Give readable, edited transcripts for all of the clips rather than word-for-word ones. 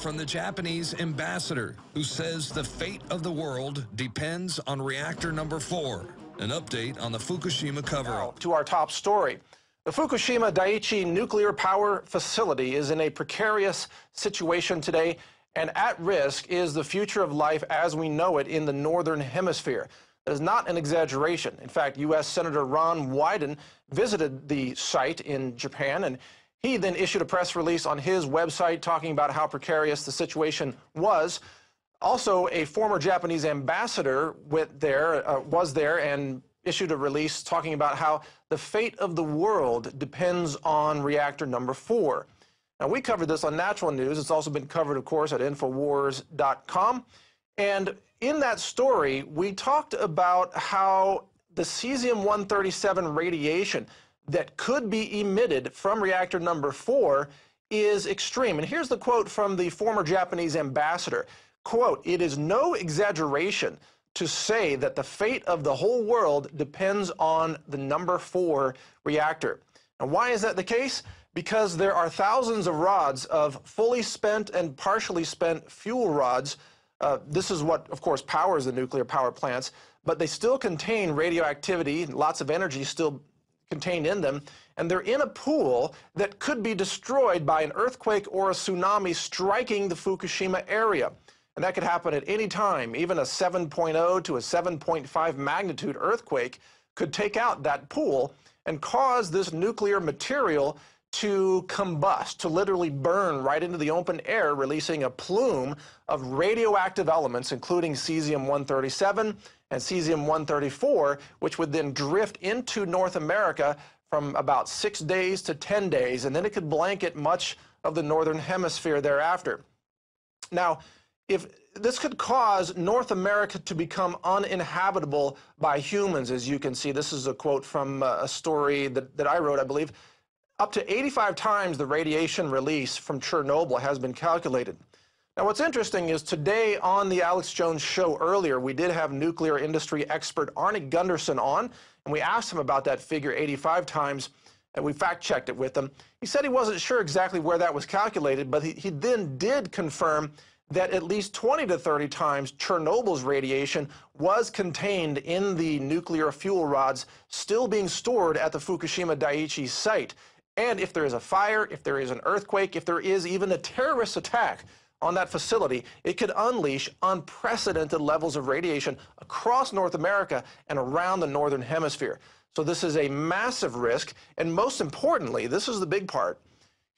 from the Japanese ambassador, who says the fate of the world depends on reactor number 4. An update on the Fukushima cover-up. To our top story. The Fukushima Daiichi nuclear power facility is in a precarious situation today, and at risk is the future of life as we know it in the Northern Hemisphere. That is not an exaggeration. In fact, U.S. Senator Ron Wyden visited the site in Japan, and he then issued a press release on his website talking about how precarious the situation was. Also, a former Japanese ambassador was there and issued a release talking about how the fate of the world depends on reactor number 4. Now, we covered this on Natural News. It's also been covered, of course, at Infowars.com. And in that story, we talked about how the cesium-137 radiation that could be emitted from reactor number 4 is extreme. And here's the quote from the former Japanese ambassador. Quote, "It is no exaggeration to say that the fate of the whole world depends on the number 4 reactor." And why is that the case? Because there are thousands of rods of fully spent and partially spent fuel rods. This is what, of course, powers the nuclear power plants, but they still contain radioactivity, lots of energy still contained in them, and they're in a pool that could be destroyed by an earthquake or a tsunami striking the Fukushima area. And that could happen at any time. Even a 7.0 to a 7.5 magnitude earthquake could take out that pool and cause this nuclear material to combust, to literally burn right into the open air, releasing a plume of radioactive elements, including cesium-137 and cesium-134, which would then drift into North America from about 6 days to 10 days, and then it could blanket much of the Northern Hemisphere thereafter. Now, if this could cause North America to become uninhabitable by humans, as you can see. This is a quote from a story that I wrote, I believe. Up to 85 times the radiation release from Chernobyl has been calculated. Now, what's interesting is today on the Alex Jones show earlier, we did have nuclear industry expert Arne Gundersen on, and we asked him about that figure 85 times, and we fact-checked it with him. He said he wasn't sure exactly where that was calculated, but he then did confirm that at least 20 to 30 times Chernobyl's radiation was contained in the nuclear fuel rods still being stored at the Fukushima Daiichi site. And if there is a fire, if there is an earthquake, if there is even a terrorist attack on that facility, it could unleash unprecedented levels of radiation across North America and around the Northern Hemisphere. So this is a massive risk, and most importantly, this is the big part.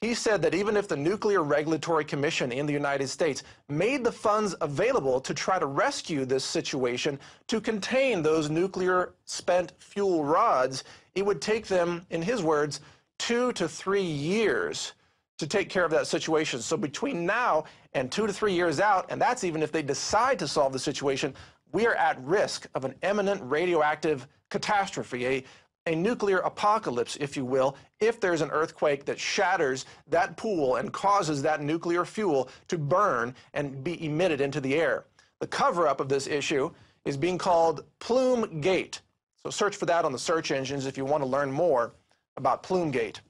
He said that even if the Nuclear Regulatory Commission in the United States made the funds available to try to rescue this situation, to contain those nuclear spent fuel rods, it would take them, in his words, 2 to 3 years to take care of that situation. So between now and 2 to 3 years out, and that's even if they decide to solve the situation, we are at risk of an imminent radioactive catastrophe, a nuclear apocalypse, if you will, if there's an earthquake that shatters that pool and causes that nuclear fuel to burn and be emitted into the air. The cover-up of this issue is being called Plumegate. So search for that on the search engines if you want to learn more about Plumegate.